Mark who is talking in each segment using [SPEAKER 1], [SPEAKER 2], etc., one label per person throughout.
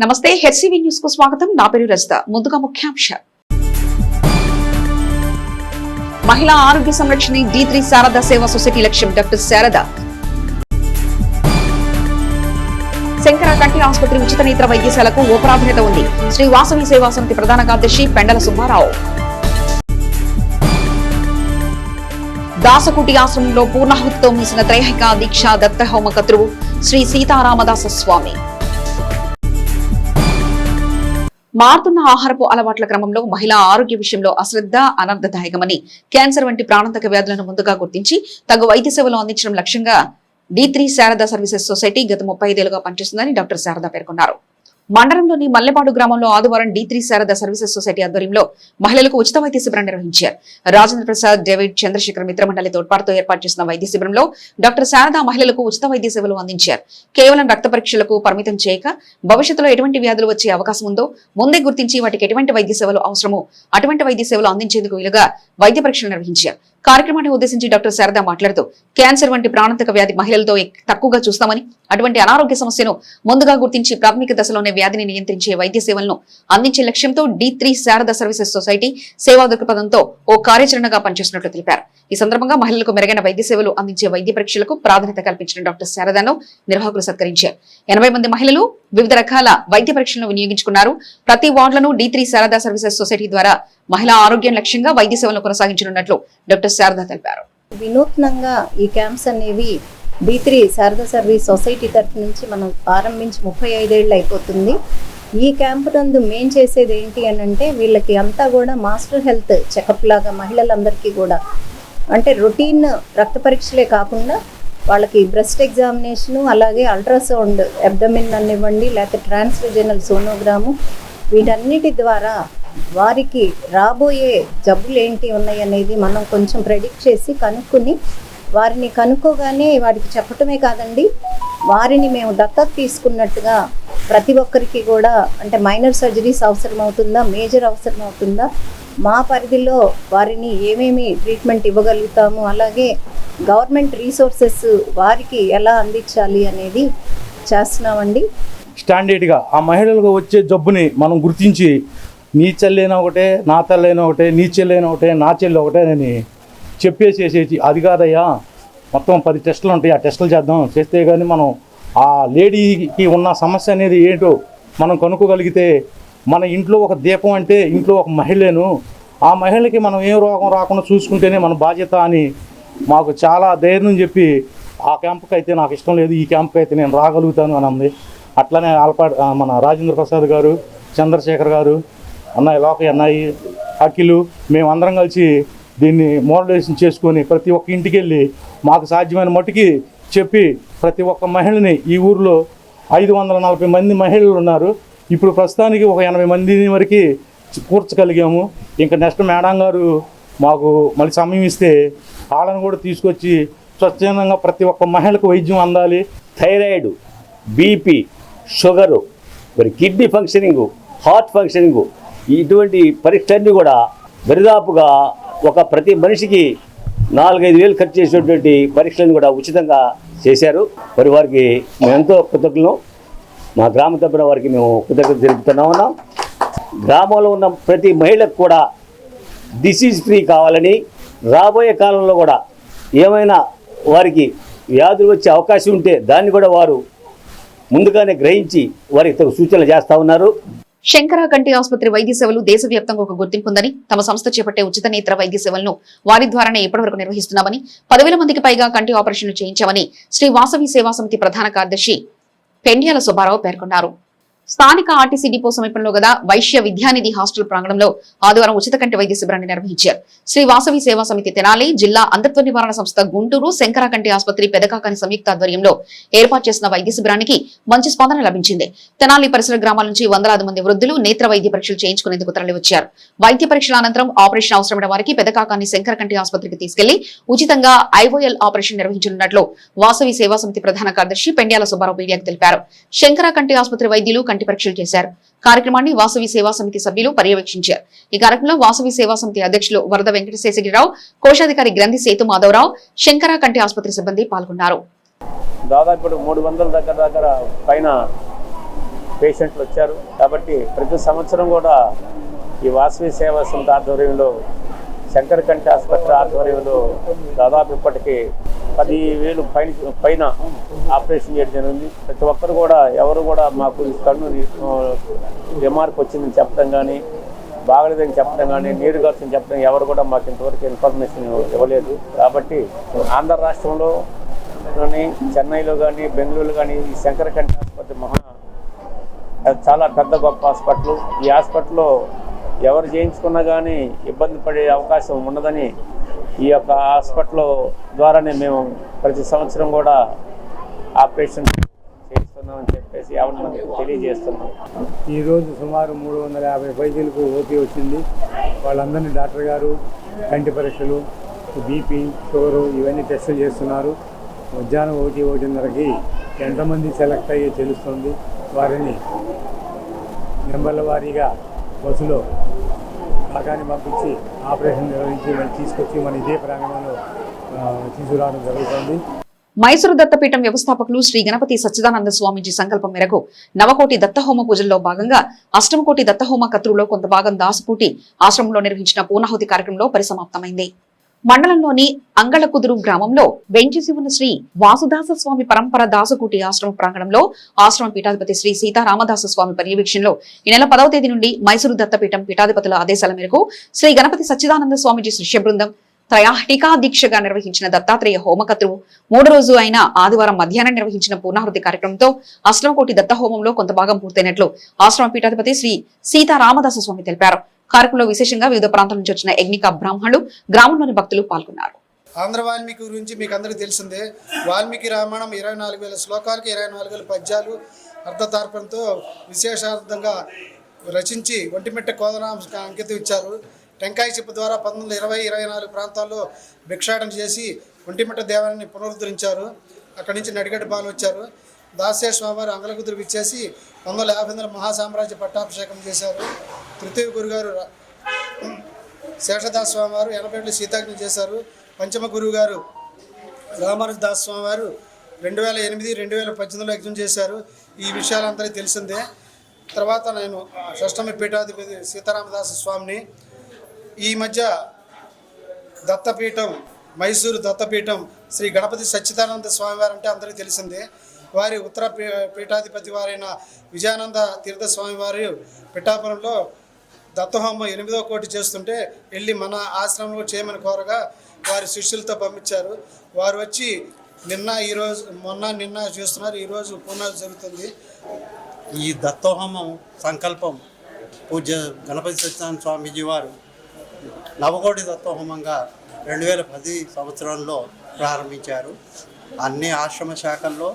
[SPEAKER 1] నమస్తే HCV news కు స్వాగతం. నా పేరు రజిత. ముందుగా ముఖ్యాంశాలు. మహిళా ఆరోగ్య సంరక్షణ D3 శారదా సేవా సొసైటీ లక్ష్యం. డాక్టర్ శారదా. శంకర కంటి ఆసుపత్రి ఉచిత నేత్ర వైద్యశాలకు ఓ ప్రాధాన్యత ఉంది. శ్రీ వాసవి సేవా సమితి ప్రధాన కార్యదర్శి పెండల సుబ్బారావు. దాసకుటి ఆశ్రమంలో పూర్ణాహుతితో ముగిసిన త్రైహిక దీక్ష దత్తహోమ కర్తృవు శ్రీ సీతారామదాస స్వామి. మారుతున్న ఆహారపు అలవాట్ల క్రమంలో మహిళా ఆరోగ్య విషయంలో అశ్రద్ధ అనర్థదాయకమని, క్యాన్సర్ వంటి ప్రాణాంతక వ్యాధులను ముందుగా గుర్తించి తగు వైద్య సేవలు అందించడం లక్ష్యంగా D3 శారదా సర్వీసెస్ సొసైటీ గత 35 ఏళ్లుగా పనిచేస్తుందని డాక్టర్ శారదా పేర్కొన్నారు. మండలంలోని మల్లెపాడు గ్రామంలో ఆదివారం D3 శారదా సర్వీసెస్ సొసైటీ ఆధ్వర్యంలో మహిళలకు ఉచిత వైద్య శిబిరం నిర్వహించారు. రాజేంద్ర ప్రసాద్, డేవిడ్, చంద్రశేఖర్ మిత్రమండలి తోడ్పాటుతో ఏర్పాటు చేసిన వైద్య శిబిరంలో డాక్టర్ శారదా మహిళలకు ఉచిత వైద్య సేవలు అందించారు. కేవలం రక్త పరీక్షలకు పరిమితం చేయక భవిష్యత్తులో ఎటువంటి వ్యాధులు వచ్చే అవకాశం ఉందో ముందే గుర్తించి వాటికి ఎటువంటి వైద్య సేవలు అవసరమో అటువంటి వైద్య సేవలు అందించేందుకు వీలుగా వైద్య పరీక్షలు నిర్వహించారు. కార్యక్రమాన్ని ఉద్దేశించి డాక్టర్ శారదా మాట్లాడుతూ క్యాన్సర్ వంటి ప్రాణాంతక వ్యాధి మహిళలతో తక్కువగా చూస్తామని, అటువంటి అనారోగ్య సమస్యను ముందుగా గుర్తించి ప్రాథమిక దశలోనే వ్యాధిని నియంత్రించే వైద్య సేవలను అందించే లక్ష్యంతో D3 శారదా సర్వీసెస్ సొసైటీ సేవా దృక్పథంతో ఓ కార్యాచరణగా పనిచేస్తున్నట్లు తెలిపారు. ఈ సందర్భంగా మహిళలకు మెరుగైన వైద్య సేవలు అందించే వైద్య పరీక్షలకు ప్రాధాన్యత కల్పించిన డాక్టర్ శారదాను నిర్వాహకులు సత్కరించారు. 80 మంది మహిళలు వివిధ రకాల వైద్య పరీక్షలను వినియోగించుకున్నారు. ప్రతి వార్డులను D3 శారదా సర్వీసెస్ సొసైటీ ద్వారా మహిళా ఆరోగ్యం లక్ష్యంగా వైద్య సేవలను కొనసాగించనున్నట్లు డాక్టర్ శారదా తెలిపారు.
[SPEAKER 2] వినూత్నంగా ఈ క్యాంప్స్ అనేవి D3 శారదా సర్వీస్ సొసైటీ తరఫు నుంచి మనం ప్రారంభించి 35 ఏళ్ళు అయిపోతుంది. ఈ క్యాంపు నందు మేం చేసేది ఏంటి అని అంటే వీళ్ళకి అంతా కూడా మాస్టర్ హెల్త్ చెకప్ లాగా మహిళలందరికీ కూడా అంటే రొటీన్ రక్త పరీక్షలే కాకుండా వాళ్ళకి బ్రెస్ట్ ఎగ్జామినేషను, అలాగే అల్ట్రాసౌండ్ అబ్డమిన్ అనివ్వండి, లేకపోతే ట్రాన్స్విజనల్ సోనోగ్రాము, వీటన్నిటి ద్వారా వారికి రాబోయే జబ్బులు ఏంటి ఉన్నాయి అనేది మనం కొంచెం ప్రెడిక్ట్ చేసి కనుక్కొని వారిని కనుక్కోగానే వారికి చెప్పటమే కాదండి, వారిని మేము దత్తత తీసుకున్నట్టుగా ప్రతి ఒక్కరికి కూడా అంటే మైనర్ సర్జరీస్ అవసరం అవుతుందా, మేజర్ అవసరం అవుతుందా, మా పరిధిలో వారిని ఏమేమి ట్రీట్మెంట్ ఇవ్వగలుగుతాము, అలాగే గవర్నమెంట్ రీసోర్సెస్ వారికి ఎలా అందించాలి అనేది చేస్తున్నామండి.
[SPEAKER 3] స్టాండర్డ్గా ఆ మహిళలకు వచ్చే జబ్బుని మనం గుర్తించి నీ చెల్లైనా ఒకటే, నా తల్లైనా ఒకటే, నీ చెల్లైనా ఒకటే, నా చెల్లి ఒకటే అని చెప్పేసేసేసి అది కాదయ్యా మొత్తం 10 టెస్టులు ఉంటాయి, ఆ టెస్టులు చేస్తే కానీ మనం ఆ లేడీకి ఉన్న సమస్య అనేది ఏంటో మనం కనుక్కోగలిగితే మన ఇంట్లో ఒక దీపం అంటే ఇంట్లో ఒక మహిళను, ఆ మహిళకి మనం ఏ రోగం రాకుండా చూసుకుంటేనే మన బాధ్యత అని మాకు చాలా ధైర్యం చెప్పి ఆ క్యాంపుకి అయితే నాకు ఇష్టం లేదు, ఈ క్యాంపుకి అయితే నేను రాగలుగుతాను అని అంది. అట్లనే మన రాజేంద్ర ప్రసాద్ గారు, చంద్రశేఖర్ గారు, అన్నయ్య లోకయ్య, అన్నయ్య అఖిలు, మేమందరం కలిసి దీన్ని మోడలేషన్ చేసుకొని ప్రతి ఒక్క ఇంటికి వెళ్ళి మాకు సాధ్యమైన మట్టుకి చెప్పి ప్రతి ఒక్క మహిళని ఈ ఊరిలో 540 మంది మహిళలు ఉన్నారు. ఇప్పుడు ప్రస్తుతానికి ఒక 80 మంది వరకు కూర్చగలిగాము. ఇంకా నెక్స్ట్ మేడం గారు మాకు మళ్ళీ సమయం ఇస్తే వాళ్ళని కూడా తీసుకొచ్చి స్వచ్ఛందంగా ప్రతి ఒక్క మహిళకు వైద్యం అందాలి.
[SPEAKER 4] థైరాయిడ్, బీపీ, షుగరు, మరి కిడ్నీ ఫంక్షనింగు, హార్ట్ ఫంక్షనింగు, ఇటువంటి పరీక్షలన్నీ కూడా దరిదాపుగా ఒక ప్రతి మనిషికి 4-5 వేలు ఖర్చు చేసినటువంటి పరీక్షలను కూడా ఉచితంగా చేశారు. మరి వారికి మేము ఎంతో కృతజ్ఞులు. మా గ్రామ తరపున వారికి మేము కృతజ్ఞత జరుపుతున్నాం. గ్రామంలో ఉన్న ప్రతి మహిళకు కూడా డిసీజ్ ఫ్రీ కావాలని, రాబోయే కాలంలో కూడా ఏమైనా వారికి వ్యాధులు వచ్చే అవకాశం ఉంటే దాన్ని కూడా వారు ముందుగానే గ్రహించి వారికి తగు సూచనలు చేస్తూ ఉన్నారు.
[SPEAKER 1] శంకర కంటి ఆసుపత్రి వైద్య సేవలు దేశవ్యాప్తంగా ఒక గుర్తింపు ఉందని, తమ సంస్థ చేపట్టే ఉచిత నేత్ర వైద్య సేవలను వారి ద్వారానే ఇప్పటివరకు నిర్వహిస్తున్నామని, 10,000 మందికి పైగా కంటి ఆపరేషన్లు చేయించామని శ్రీ వాసవి సేవా సమితి ప్రధాన కార్యదర్శి పెండ్యాల సుబ్బారావు పేర్కొన్నారు. స్థానిక ఆర్టీసీ డిపో సమీపంలో గల వైశ్య విద్యానిధి హాస్టల్ ప్రాంగణంలో ఆదివారం ఉచిత కంటి వైద్య శిబిరాన్ని నిర్వహించారు. శ్రీ వాసవి సేవా సమితి తెనాలి, జిల్లా అంధత్వ నివారణ సంస్థ గుంటూరు, శంకర కంటి ఆసుపత్రి పెదకాకని సంయుక్త ఆధ్వర్యంలో ఏర్పాటు చేసిన వైద్య శిబిరానికి మంచి స్పందన లభించింది. తెనాలి పరిసర గ్రామాల నుంచి వందలాది మంది వృద్ధులు నేత్ర వైద్య పరీక్షలు చేయించుకునేందుకు తరలివచ్చారు. వైద్య పరీక్షల అనంతరం ఆపరేషన్ అవసరమైన వారికి పెదకాకాని శంకర కంటి ఆసుపత్రికి తీసుకెళ్లి ఉచితంగా IOL ఆపరేషన్ నిర్వహించనున్నట్లు వాసవి సేవా సమితి ప్రధాన కార్యదర్శి పెండ్యాల సుబ్బారావు మీడియాకు తెలిపారు. శంకర కంటి ఆసుపత్రి వైద్యులు కంటి పరీక్షలు చేశారు. కార్యక్రమాన్ని వాసవి సేవా సమితి సభ్యులు పర్యవేక్షించారు. ఈ కార్యక్రమంలో వాసవి సేవా సమితి అధ్యక్షులు వరద వెంకటశేషగిరిరావు, కోశాధికారి గ్రంథి సేతు మాధవరావు, శంకర కంటి ఆసుపత్రి సిబ్బంది పాల్గొన్నారు.
[SPEAKER 5] దాదాపు 300 దగ్గర పైన పేషెంట్లు వచ్చారు. కాబట్టి ప్రతి సంవత్సరం కూడా ఈ వాసవి సేవా సంస్థ ఆధ్వర్యంలో శంకర్ కంటి ఆసుపత్రి ఆధ్వర్యంలో దాదాపు ఇప్పటికీ 10,000 పైన ఆపరేషన్ చేయడం జరిగింది. ప్రతి ఒక్కరు కూడా ఎవరు కూడా మాకు ఈ కన్ను రిమార్క్ వచ్చిందని చెప్పడం కానీ, బాగలేదని చెప్పడం కానీ, నీరు గారుతుందని చెప్పడం ఎవరు కూడా మాకు ఇంతవరకు ఇన్ఫర్మేషన్ ఇవ్వలేదు. కాబట్టి ఆంధ్ర రాష్ట్రంలో కానీ, చెన్నైలో కానీ, బెంగళూరులో కానీ ఈ శంకర్ కంటి ఆసుపత్రి చాలా పెద్ద గొప్ప హాస్పిటల్. ఈ హాస్పిటల్లో ఎవరు చేయించుకున్నా కానీ ఇబ్బంది పడే అవకాశం ఉండదని ఈ యొక్క హాస్పిటల్ ద్వారానే మేము ప్రతి సంవత్సరం కూడా ఆపరేషన్ చేస్తున్నామని చెప్పేసి ఎవరిని తెలియజేస్తున్నాం.
[SPEAKER 6] ఈరోజు సుమారు 350 వైద్యులకు ఓపీ వచ్చింది. వాళ్ళందరినీ డాక్టర్ గారు కంటి పరీక్షలు, బీపీ, షుగరు ఇవన్నీ టెస్టులు చేస్తున్నారు. మధ్యాహ్నం 1:30కి ఎంతమంది సెలెక్ట్ అయ్యే తెలుస్తుంది. వారిని నెంబర్ల వారీగా బస్సులో భాగాన్ని పంపించి ఆపరేషన్ నిర్వహించి మళ్ళీ తీసుకొచ్చి మన ఇదే ప్రాంగణంలో తీసుకురావడం జరుగుతుంది.
[SPEAKER 1] మైసూరు దత్తపీఠం వ్యవస్థాపకులు శ్రీ గణపతి సచ్చిదానంద స్వామీజీ సంకల్పం మేరకు నవకోటి దత్తహోమ పూజల్లో భాగంగా అష్టమకోటి దత్తహోమ కత్రులో కొంత భాగం దాసుపూటి ఆశ్రమంలో నిర్వహించిన పూర్ణాహుతి కార్యక్రమంలో పరిసమాప్తమైంది. మండలంలోని అంగళకుదురు గ్రామంలో వెంచేసి ఉన్న శ్రీ వాసుదాస స్వామి పరంపర దాసకూటి ఆశ్రమ ప్రాంగణంలో ఆశ్రమ పీఠాధిపతి శ్రీ సీతారామదాస స్వామి పర్యవేక్షణలో ఈ నెల 10వ తేదీ నుండి మైసూరు దత్తపీఠం పీఠాధిపతుల ఆదేశాల మేరకు శ్రీ గణపతి సచ్చిదానంద స్వామిజీ శిష్య బృందం త్రయాహ్నికా దీక్షగా నిర్వహించిన దత్తాత్రేయ హోమకత్రువు 3వ రోజు అయిన ఆదివారం మధ్యాహ్నం నిర్వహించిన పూర్ణాహుతి కార్యక్రమంతో అష్టమకోటి దత్త హోమంలో కొంత భాగం పూర్తయినట్లు ఆశ్రమ పీఠాధిపతి శ్రీ సీతారామదాస స్వామి తెలిపారు. కార్యక్రమంలో విశేషంగా వివిధ ప్రాంతాల నుంచి వచ్చిన యజ్ఞిక బ్రాహ్మణులు, గ్రామంలోని భక్తులు పాల్గొన్నారు.
[SPEAKER 7] ఆంధ్ర వాల్మీకి గురించి మీకు అందరికీ తెలిసిందే. వాల్మీకి రామాయణం 24,000 శ్లోకాలకి 24,000 పద్యాలు అర్ధతార్పణతో విశేషార్థంగా రచించి ఒంటిమిట్ట కోదనాంశ అంకితం ఇచ్చారు. టెంకాయ చిప్ప ద్వారా 1920-24 ప్రాంతాల్లో భిక్షాటన చేసి ఒంటిమిట్ట దేవాలయాన్ని పునరుద్ధరించారు. అక్కడి నుంచి నడిగడ్డ పాలు వచ్చారు. దాసే స్వామివారు అంగళకుదురు విచ్చేసి 1958 మహాసామ్రాజ్య పట్టాభిషేకం చేశారు. తృతీయ గురుగారు శేషదాస్ స్వామివారు 87 శీతాగ్ని చేశారు. పంచమ గురువు గారు రామానుజ దాస్ స్వామివారు 2008-2018లో యజ్ఞం చేశారు. ఈ విషయాలందరికీ తెలిసిందే. తర్వాత నేను షష్టమి పీఠాధిపతి సీతారామదాస స్వామిని. ఈ మధ్య దత్తపీఠం మైసూరు దత్తపీఠం శ్రీ గణపతి సచ్చిదానంద స్వామివారు అంటే అందరికీ తెలిసిందే. వారి ఉత్తర పీఠాధిపతి వారైన విజయానంద తీర్థ స్వామివారి పిఠాపురంలో దత్తహోమం 8వ కోటి చేస్తుంటే వెళ్ళి మన ఆశ్రమంలో చేయమని కోరగా వారి శిష్యులతో పంపించారు. వారు వచ్చి నిన్న చేస్తున్నారు. ఈరోజు పూర్ణాహుతి జరుగుతుంది.
[SPEAKER 8] ఈ దత్తహోమం సంకల్పం పూజ్య గణపతి సత్యనారాయణ స్వామీజీ వారు నవకోటి దత్తహోమంగా 2010 సంవత్సరంలో ప్రారంభించారు. అన్ని ఆశ్రమ శాఖల్లో,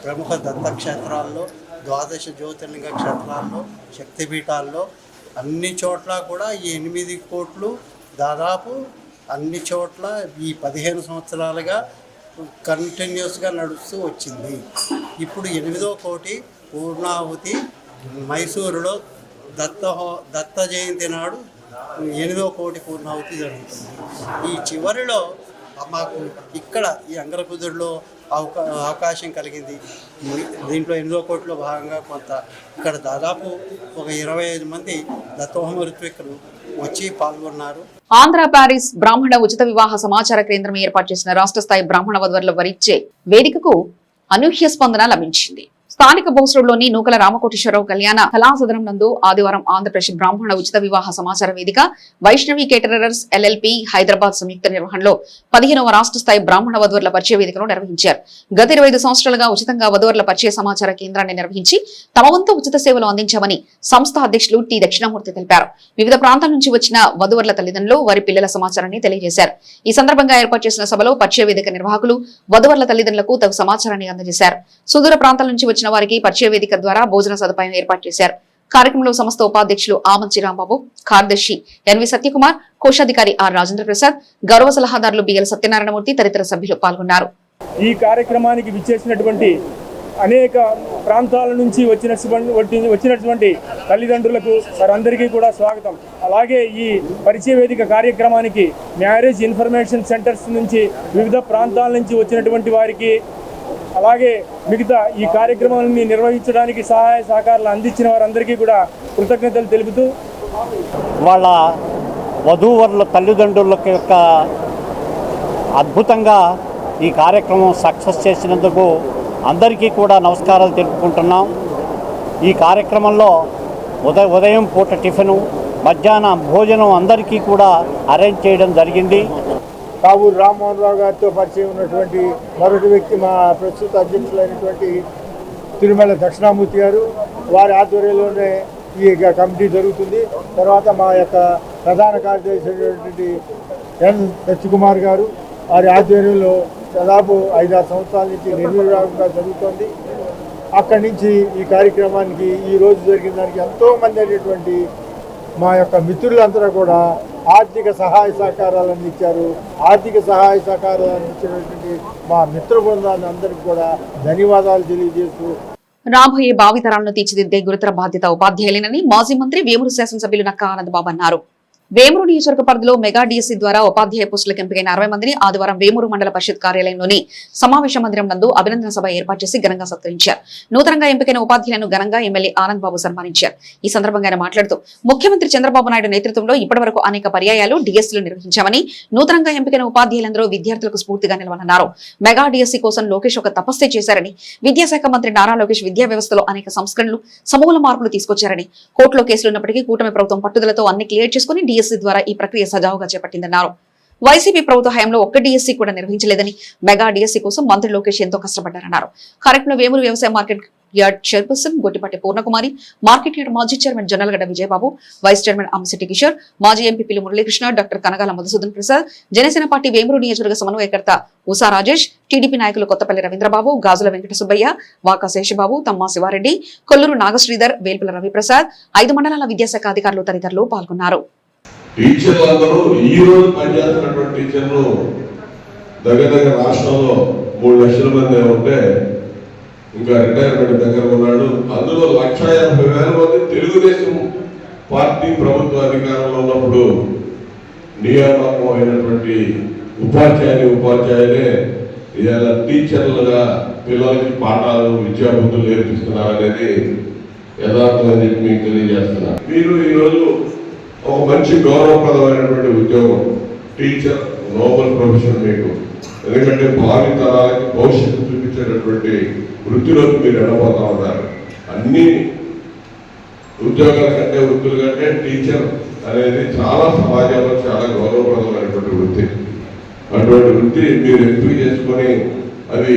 [SPEAKER 8] ప్రముఖ దత్తక్షేత్రాల్లో, ద్వాదశ జ్యోతిర్లింగ క్షేత్రాల్లో, శక్తిపీఠాల్లో అన్ని చోట్ల కూడా ఈ 8 కోట్లు దాదాపు అన్ని చోట్ల ఈ 15 సంవత్సరాలుగా కంటిన్యూస్గా నడుస్తూ వచ్చింది. ఇప్పుడు 8వ కోటి పూర్ణాహుతి మైసూరులో దత్త జయంతి నాడు 8వ కోటి పూర్ణాహుతి జరుగుతుంది. ఈ చివరిలో మాకు ఇక్కడ ఈ అంగళకుదురులో అవకాశం కలిగింది. దీంట్లో 8వ కోటిలో భాగంగా కొంత ఇక్కడ దాదాపు ఒక 25 మంది దత్తహోమ ఋత్వికులు వచ్చి పాల్గొన్నారు.
[SPEAKER 1] ఆంధ్ర ప్యారిస్ బ్రాహ్మణ ఉచిత వివాహ సమాచార కేంద్రం ఏర్పాటు చేసిన రాష్ట్ర స్థాయి బ్రాహ్మణ వధువరుల వరిచ్చే వేదికకు అనూహ్య స్పందన లభించింది. స్థానిక బోస్రోడ్లోని నూకల రామకోటేశ్వరరావు కళ్యాణ కళాసదనం నందు ఆదివారం ఆంధ్రప్రదేశ్ బ్రాహ్మణ ఉచిత వివాహ సమాచార వేదిక, వైష్ణవి కేటరర్స్ LLP హైదరాబాద్ సంయుక్త నిర్వహణలో 15వ రాష్ట్ర స్థాయి బ్రాహ్మణ వధువరుల పరిచయ వేదికను నిర్వహించారు. గత 25 సంవత్సరాలుగా ఉచితంగా వధువరుల పరిచయ సమాచార కేంద్రాన్ని నిర్వహించి తమ వంతు ఉచిత సేవలు అందించామని సంస్థ అధ్యక్షులు టి దక్షిణామూర్తి తెలిపారు. వివిధ ప్రాంతాల నుంచి వచ్చిన వధువరుల తల్లిదండ్రులు వారి పిల్లల సమాచారాన్ని తెలియజేశారు. ఈ సందర్భంగా ఏర్పాటు చేసిన సభలో పరిచయ వేదిక నిర్వాహకులు వధువరుల తల్లిదండ్రులకు తగు సమాచారాన్ని అందజేశారు. సుదూర ప్రాంతాల నుంచి వచ్చిన వారికి పరిచయ వేదిక ద్వారా భోజన సదుపాయం ఏర్పాటు చేశారు. కార్యక్రమంలో సంస్థ ఉపాధ్యక్షులు ఆమంచి రాంబాబు, కార్యదర్శి ఎన్వి సత్యకుమార్, కోశాధికారి ఆర్ రాజేంద్ర ప్రసాద్, గౌరవ సలహాదారులు బిఎల్ సత్యనారాయణమూర్తి తదితర సభ్యులు పాల్గొన్నారు.
[SPEAKER 6] ఈ కార్యక్రమానికి విచ్చేసినటువంటి అనేక ప్రాంతాల నుంచి వచ్చినటువంటి తల్లిదండ్రులకు వారందరికీ కూడా స్వాగతం. అలాగే ఈ పరిచయ వేదిక కార్యక్రమానికి మ్యారేజ్ ఇన్ఫర్మేషన్ సెంటర్స్ నుంచి వివిధ ప్రాంతాల నుంచి వచ్చినటువంటి వారికి, అలాగే మిగతా ఈ కార్యక్రమాన్ని నిర్వహించడానికి సహాయ సహకారాలు అందించిన వారందరికీ కూడా కృతజ్ఞతలు తెలుపుతూ
[SPEAKER 9] వాళ్ళ వధూవరుల తల్లిదండ్రుల యొక్క అద్భుతంగా ఈ కార్యక్రమం సక్సెస్ చేసినందుకు అందరికీ కూడా నమస్కారాలు తెలుపుకుంటున్నాం. ఈ కార్యక్రమంలో ఉదయం పూట టిఫిను, మధ్యాహ్నం భోజనం అందరికీ కూడా అరేంజ్ చేయడం జరిగింది.
[SPEAKER 6] కావూరు రామ్మోహన్ రావు గారితో పరిచయం ఉన్నటువంటి మరొక వ్యక్తి మా ప్రస్తుత అధ్యక్షులైనటువంటి తిరుమల దక్షిణామూర్తి గారు, వారి ఆధ్వర్యంలోనే ఈ కమిటీ జరుగుతుంది. తర్వాత మా యొక్క ప్రధాన కార్యదర్శి అయినటువంటి ఎన్ సత్యకుమార్ గారు, వారి ఆధ్వర్యంలో దాదాపు 5-6 సంవత్సరాల నుంచి నిర్విరామంగా జరుగుతోంది. అక్కడి నుంచి ఈ కార్యక్రమానికి ఈ రోజు జరిగిన దానికి ఎంతోమంది అనేటువంటి మా యొక్క మిత్రులందరూ కూడా ఆర్థిక సహాయ సహకారాలు అందించారు. ఆర్థిక సహాయ సహకారాలు అందించినటువంటి మా మిత్ర బృందాన్ని అందరికీ కూడా ధన్యవాదాలు తెలియజేస్తూ
[SPEAKER 1] రాబోయే భావితరాలను తీర్చిదిద్దే గురుతర బాధ్యత ఉపాధ్యాయులేనని మాజీ మంత్రి వేమూరు శాసనసభ్యులు నక్కా ఆనందబాబు అన్నారు. వేమూరు నియోజకవర్గ పరిధిలో మెగా డిఎస్సీ ద్వారా ఉపాధ్యాయ పోస్టులకు ఎంపికైన 60 మందిని ఆదివారం వేమూరు మండల పరిషత్ కార్యాలయంలోని సమావేశ మందిరం నందు అభినందన సభ ఏర్పాటు చేసి ఘనంగా సత్కరించారు. నూతనంగా ఎంపికైన ఉపాధ్యాయులను ఘనంగా ఎమ్మెల్యే ఆనంద్ బాబు సన్మానించారు. ఈ సందర్భంగా ఆయన మాట్లాడుతూ ముఖ్యమంత్రి చంద్రబాబు నాయుడు నేతృత్వంలో ఇప్పటివరకు అనేక పర్యాయాలు డిఎస్సీలు నిర్వహించామని, నూతనంగా ఎంపికైన ఉపాధ్యాయులందరూ విద్యార్థులకు స్ఫూర్తిగా నిలవనున్నారు. మెగా డిఎస్సీ కోసం లోకేష్ ఒక తపస్సే చేశారని, విద్యాశాఖ మంత్రి నారా లోకేష్ విద్యా వ్యవస్థలో అనేక సంస్కరణలు, సమూల మార్పులు తీసుకొచ్చారని, కోర్టులో కేసులున్నప్పటికీ కూటమి ప్రభుత్వం పట్టుదలతో అన్ని క్లియర్ చేసుకుని డిఎస్సీ ద్వారా ఈ ప్రక్రియ సజావుగా చేపట్టిందన్నారు. వైసీపీ ప్రభుత్వ హయాంలో ఒక్క డిఎస్సీ కూడా నిర్వహించలేదని, మెగా డిఎస్సీ కోసం మంత్రి లోకేష్ ఎంతో కష్టపడ్డారన్నారు. కార్యక్రమంలో వేమూరు వ్యవసాయ market yard chairperson Gottipati Purnakumari, market yard మాజీ chairman Jonnalagadda Vijayababu, vice chairman Amsetti Kishore, మాజీ MP Pilli Muralikrishna, doctor Kanagala Madhusudan Prasad, Janasena party Vemuru నియోజకవర్గ సమన్వయకర్త ఉషా రాజేష్, టీడీపీ నాయకులు కొత్తపల్లి రవీంద్రబాబు, గాజుల వెంకట సుబ్బయ్య, వాకా శేషబాబు, తమ్మా శివారెడ్డి, కొల్లూరు నాగశ్రీధర్, వేల్పుల రవిప్రసాద్, 5 మండలాల విద్యాశాఖ అధికారులు తదితరులు పాల్గొన్నారు.
[SPEAKER 10] టీచర్లందరూ ఈ రోజు పనిచేస్తున్నటువంటి టీచర్లు దగ్గర రాష్ట్రంలో 3 లక్షల మంది ఉంటే ఇంకా రిటైర్మెంట్ దగ్గర ఉన్నాడు. అందులో 1,50,000 మంది తెలుగుదేశం పార్టీ ప్రభుత్వ అధికారంలో ఉన్నప్పుడు నియామకం అయినటువంటి ఉపాధ్యాయులే ఇవాళ టీచర్లుగా పిల్లలకి పాఠాలు విద్యాబుద్ధులు నేర్పిస్తున్నారు అనేది యథార్థం అని చెప్పి మీకు తెలియజేస్తున్నా. మీరు ఈరోజు ఒక మంచి గౌరవప్రదమైనటువంటి ఉద్యోగం, టీచర్ నోబెల్ ప్రొఫెషన్ మీకు. ఎందుకంటే భావి తరాలకి భవిష్యత్తు చూపించేటటువంటి వృత్తిలోకి మీరు వెళ్ళబోతా ఉన్నారు. అన్ని ఉద్యోగాల కంటే వృత్తుల కంటే టీచర్ అనేది చాలా సమాజంలో చాలా గౌరవప్రదమైనటువంటి వృత్తి. అటువంటి వృత్తి మీరు ఎంపిక చేసుకొని అది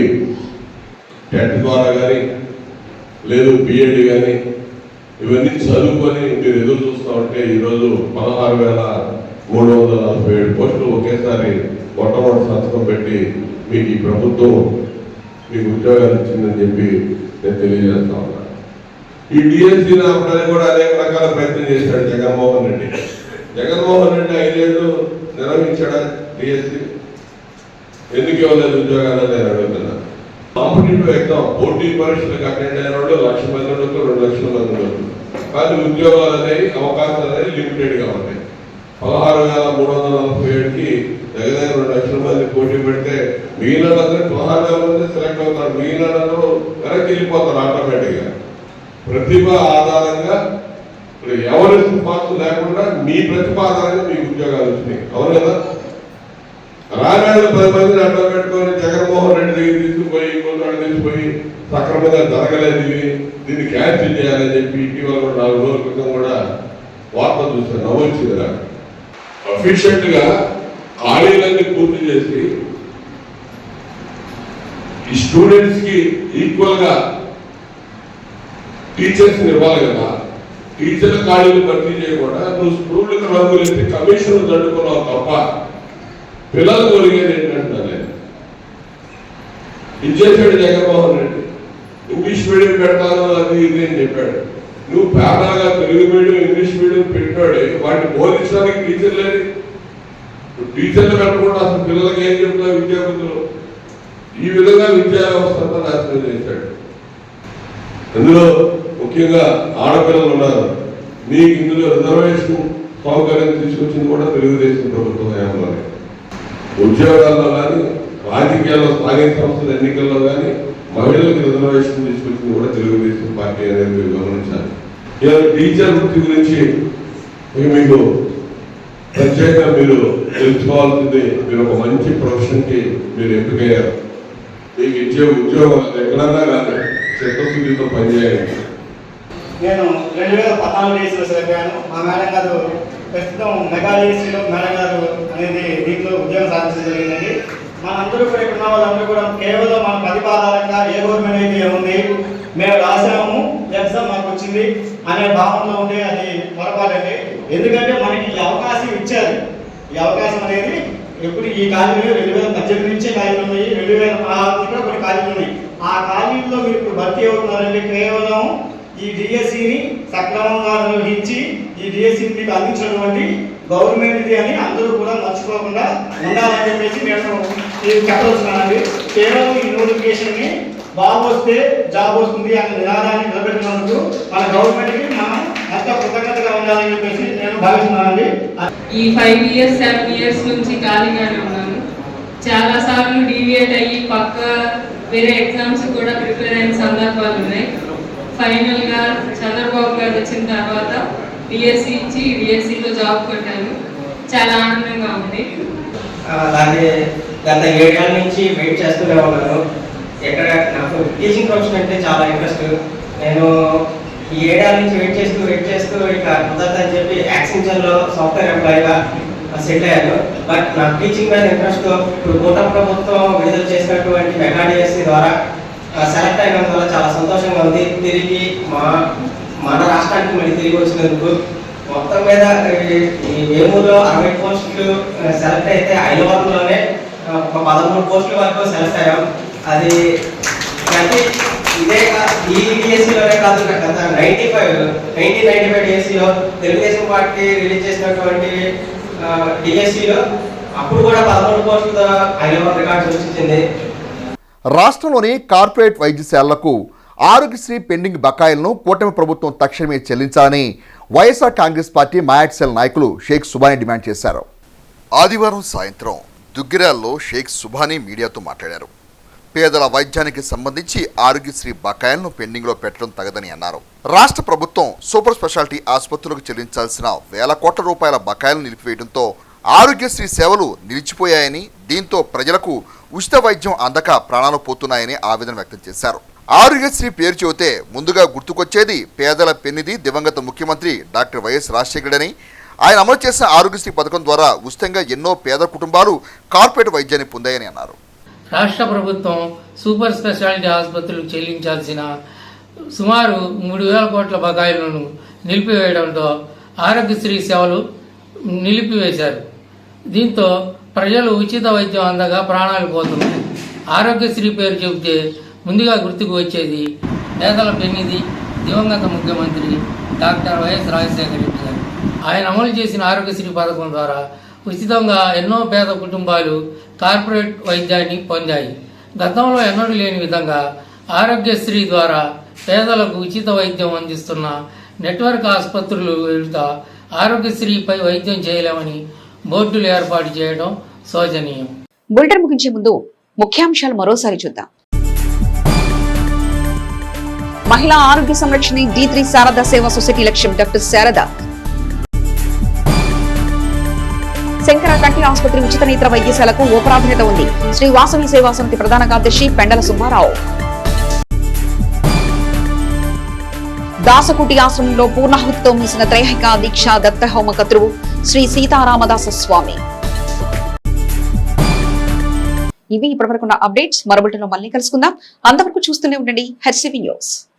[SPEAKER 10] టెట్ ద్వారా కానీ లేదు బిఎడ్ కానీ ఇవన్నీ చదువుకొని మీరు ఎదురు చూస్తూ ఉంటే ఈరోజు 16,347 పోస్టులు ఒకేసారి మొట్టమొదటి సంతకం పెట్టి మీకు ఈ ప్రభుత్వం మీకు ఉద్యోగాలు ఇచ్చిందని చెప్పి నేను తెలియజేస్తా ఉన్నాను. ఈ డిఎస్సీ రావడానికి కూడా అనేక రకాల ప్రయత్నం చేశాడు జగన్మోహన్ రెడ్డి. 5 ఏళ్ళు నిర్వహించాడా డిఎస్సీ? ఎందుకు ఇవ్వలేదు ఉద్యోగాలు నేను అడుగుతున్నా. కాంపిటేటివ్ ఎగ్జామ్ పోటీ పరీక్షలకు అటెండ్ అయిన వాళ్ళు 1,00,000 మంది ఉండొచ్చు, 2 లక్షల మంది ఉండొచ్చు. కానీ ఉద్యోగాలు అనేవి అవకాశాలు అనేవి లిమిటెడ్గా ఉంటాయి. 16,347కి దగ్గర 2 లక్షల మంది పోటీ పెడితే మిగిలిన 16,000 మంది సెలెక్ట్ అవుతారు. మిగిలిన వెనక్కి వెళ్ళిపోతారు ఆటోమేటిక్గా. ప్రతిభ ఆధారంగా ఇప్పుడు ఎవరి సిఫార్సు లేకుండా మీ ప్రతిభ ఆధారంగా మీకు ఉద్యోగాలు వచ్చినాయి. అవును కదా? రాగాళ్ళు 10 మందిని అడ్డం పెట్టుకొని జగన్మోహన్ రెడ్డి దగ్గర తీసుకుపోయి ఇంకొకటి తీసుకుపోయి సక్రమంగా జరగలేదు, దీన్ని క్యాన్సిల్ చేయాలని చెప్పి ఇటీవల కూడా 4 రోజుల క్రితం కూడా వార్త చూసాను. నవ్వొచ్చింది నాకు. అఫిషియల్గా ఖాళీలన్నీ పూర్తి చేసి ఈ స్టూడెంట్స్కి ఈక్వల్గా టీచర్స్ని ఇవ్వాలి కదా. టీచర్ల ఖాళీలు భర్తీ చేయకుండా నువ్వు స్కూళ్ళకి రంగులు ఎత్తి కమిషన్లు తట్టుకున్నావు తప్ప పిల్లలు కొరిగేది ఏంటంటే ఇచ్చేసాడు జగన్మోహన్ రెడ్డి. ఇంగ్లీష్ మీడియం పెడతాను అది ఇది అని చెప్పాడు. నువ్వు పేదగా తెలుగు మీడియం ఇంగ్లీష్ మీడియం పెట్టాడు, వాటిని బోధించడానికి టీచర్ లేదు. టీచర్లు పెట్టకుండా అసలు పిల్లలకి ఏం చెప్తున్నారు విద్యాబుద్ధులు? ఈ విధంగా విద్యా వ్యవస్థ అంతా నాశనం చేశాడు. అందులో ముఖ్యంగా ఆడపిల్లలు ఉన్నారు. మీకు ఇందులో రిజర్వేషన్ సౌకర్యం తీసుకొచ్చింది కూడా తెలుగుదేశం ప్రభుత్వం హయాంలోనే. ఉద్యోగాల్లో కానీ రాజకీయాల్లో స్థానిక సంస్థల ఎన్నికల్లో కానీ మహిళలకు రిజర్వేషన్ తీసుకొచ్చింది కూడా తెలుగుదేశం పార్టీ అనేది మీరు గమనించాలి. ఇలా టీచర్ వృత్తి గురించి మీకు ప్రత్యేకంగా మీరు తెలుసుకోవాల్సింది, మీరు ఒక మంచి ప్రొఫెషన్కి మీరు ఎంపికయ్యారు. మీకు ఇచ్చే ఉద్యోగం ఎక్కడన్నా కానీ చిత్తశుద్ధితో పనిచేయండి.
[SPEAKER 11] నేను 2014 డేస్లో సెలెక్ట్ అయ్యాను. మా మేడం గారు ప్రస్తుతం మెగా డిఎస్సీలో మేడం గారు అనేది దీంట్లో ఉద్యోగం సాధించడం జరిగిందండి. మనందరూ కూడా ఇక్కడ ఉన్న వాళ్ళందరూ కూడా కేవలం మన ప్రతిపాదనగా ఏ గవర్నమెంట్ అయితే ఉంది, మేము రాసాము, ఎగ్జామ్ మాకు వచ్చింది అనే భావనలో ఉంటే అది పొరపాటండి. ఎందుకంటే మనకి ఈ అవకాశం ఇచ్చారు. ఈ అవకాశం అనేది ఎప్పుడు ఈ ఖాళీలు 2018 నుంచే ఖాళీలు ఉన్నాయి, 2016 కూడా కొన్ని ఖాళీలు ఉన్నాయి. ఆ ఖాళీల్లో మీరు ఇప్పుడు భర్తీ అవుతున్నారంటే కేవలం ఈ డిఎస్సిని సక్రమంగా నిర్వహించి ఈ డిఎస్సిని మీకు అందించినటువంటి గవర్నమెంట్ది అని అందరూ కూడా మర్చిపోకుండా ఉండాలని చెప్పేసి నేను చెప్పవచ్చున్నానండి. కేవలం ఈ నోటిఫికేషన్ని బాగా వస్తే జాబ్ వస్తుంది అనే నినాదాన్ని నిలబెట్టినందుకు మన గవర్నమెంట్కి మనం ఎంత కృతజ్ఞతగా ఉండాలని చెప్పేసి నేను భావిస్తున్నానండి.
[SPEAKER 12] ఈ 5 years 7 years నుంచి ఖాళీగానే ఉన్నాను. చాలా సార్లు డీవియేట్ అయ్యి పక్క వేరే ఎగ్జామ్స్ కూడా ప్రిపేర్ అయిన సందర్భాలు ఉన్నాయి. ఫైనల్గా చంద్రబాబు గారు వచ్చిన తర్వాత డిఎస్సి ఇచ్చి డిఎస్సిలో జాబ్ కొట్టాను. చాలా ఆనందంగా ఉంది.
[SPEAKER 11] అలాగే గత 7 ఏళ్ళ నుంచి వెయిట్ చేస్తూనే ఉన్నాను. ఎక్కడ నాకు టీచింగ్ ప్రొఫెషన్ అంటే చాలా ఇంట్రెస్ట్. నేను ఈ 7 ఏళ్ళ నుంచి వెయిట్ చేస్తూ ఇక కుదరదని చెప్పి యాక్సెంచర్లో సాఫ్ట్వేర్ ఎంప్లాయీగా సెటిల్ అయ్యాను. బట్ నాకు టీచింగ్ మీద ఇంట్రెస్ట్ ఇప్పుడు కూటమి ప్రభుత్వం విడుదల చేసినటువంటి మెగా డిఎస్సి ద్వారా సెలెక్ట్ అయినందువల్ల చాలా సంతోషంగా ఉంది. తిరిగి మన రాష్ట్రానికి మళ్ళీ తిరిగి వచ్చినందుకు మొత్తం మీద ఈ వేమూరులో 60 పోస్టులు సెలెక్ట్ అయితే ఐలవరంలోనే ఒక 13 పోస్టుల వరకు సెలెక్ట్ అయ్యాం. అది ఇదే ఈ డిఎస్సీలోనే కాదు, గత 1995 డిఎస్సీలో తెలుగుదేశం పార్టీ రిలీజ్ చేసినటువంటి డిఎస్సీలో అప్పుడు కూడా 13 పోస్టులతో ఐలవరం రికార్డు సృష్టించింది.
[SPEAKER 13] రాష్ట్రంలోని కార్పొరేట్ వైద్యశాలలకు ఆరోగ్యశ్రీ పెండింగ్ బకాయిలను కూటమి ప్రభుత్వం తక్షణమే చెల్లించాలని వైఎస్ఆర్ కాంగ్రెస్ పార్టీ మాయాట్ సెల్ నాయకులు షేక్ సుబానీ డిమాండ్ చేశారు. ఆదివారం సాయంత్రం దుగ్గిరాల్లో షేక్ సుబానీ మీడియాతో మాట్లాడారు. పేదల వైద్యానికి సంబంధించి ఆరోగ్యశ్రీ బకాయిలను పెండింగ్లో పెట్టడం తగదని అన్నారు. రాష్ట్ర ప్రభుత్వం సూపర్ స్పెషాలిటీ ఆసుపత్రులకు చెల్లించాల్సిన వేల కోట్ల రూపాయల బకాయిలను నిలిపివేయడంతో ఆరోగ్యశ్రీ సేవలు నిలిచిపోయాయని, దీంతో ప్రజలకు ఉచిత వైద్యం అందక ప్రాణాలు పోతున్నాయని ఆవేదన వ్యక్తం చేశారు. ఆరోగ్యశ్రీ పేరు చెబితే ముందుగా గుర్తుకొచ్చేది పేదల పెన్నిధి దివంగత ముఖ్యమంత్రి డాక్టర్ వైఎస్ రాజశేఖరుడని, ఆయన అమలు చేసిన ఆరోగ్యశ్రీ పథకం ద్వారా ఉచితంగా ఎన్నో పేద కుటుంబాలు కార్పొరేట్ వైద్యాన్ని పొందాయని అన్నారు.
[SPEAKER 14] రాష్ట్ర ప్రభుత్వం సూపర్ స్పెషాలిటీ ఆసుపత్రులకు చెల్లించాల్సిన సుమారు 3,000 కోట్ల బకాయిలను నిలిపివేయడంతో ఆరోగ్యశ్రీ సేవలు నిలిపివేశారు. దీంతో ప్రజలు ఉచిత వైద్యం అందగా ప్రాణాలు పోతున్నాయి. ఆరోగ్యశ్రీ పేరు చెబితే ముందుగా గుర్తుకు వచ్చేది పేదల పెన్నిధి దివంగత ముఖ్యమంత్రి డాక్టర్ వైఎస్ రాజశేఖర రెడ్డి గారు. ఆయన అమలు చేసిన ఆరోగ్యశ్రీ పథకం ద్వారా ఉచితంగా ఎన్నో పేద కుటుంబాలు కార్పొరేట్ వైద్యాన్ని పొందాయి. గతంలో ఎన్నడూ లేని విధంగా ఆరోగ్యశ్రీ ద్వారా పేదలకు ఉచిత వైద్యం అందిస్తున్న నెట్వర్క్ ఆసుపత్రులు వెళ్తా ఆరోగ్యశ్రీపై వైద్యం చేయలేమని బోర్డులు ఏర్పాటు చేయడం శోచనీయం.
[SPEAKER 1] బులెటిన్ ముగించే ముందు ముఖ్యాంశాలు మరోసారి చూద్దాం. మహిళా ఆరోగ్య సంరక్షణ D3 శారదా సేవా సొసైటీ లక్ష్యం. డాక్టర్ శారదా. శంకర కంటి ఆసుపత్రి ఉచిత నేత్ర వైద్యశాలకు ఓ ప్రాధాన్యత ఉంది. శ్రీ వాసవి సేవా సమితి ప్రధాన కార్యదర్శి పెండల సుబ్బారావు. దాసకుటి ఆశ్రమంలో పూర్ణాహుతితో ముగిసిన త్రైహిక దీక్ష దత్తహోమ కర్తృవు శ్రీ సీతారామదాస స్వామి. ఇవి ఇప్పటివరకున్న అప్డేట్స్. మరో బులెటిన్లో మళ్ళీ కలుసుకుందాం. అంతవరకు చూస్తూనే ఉండండి హెచ్సివి న్యూస్.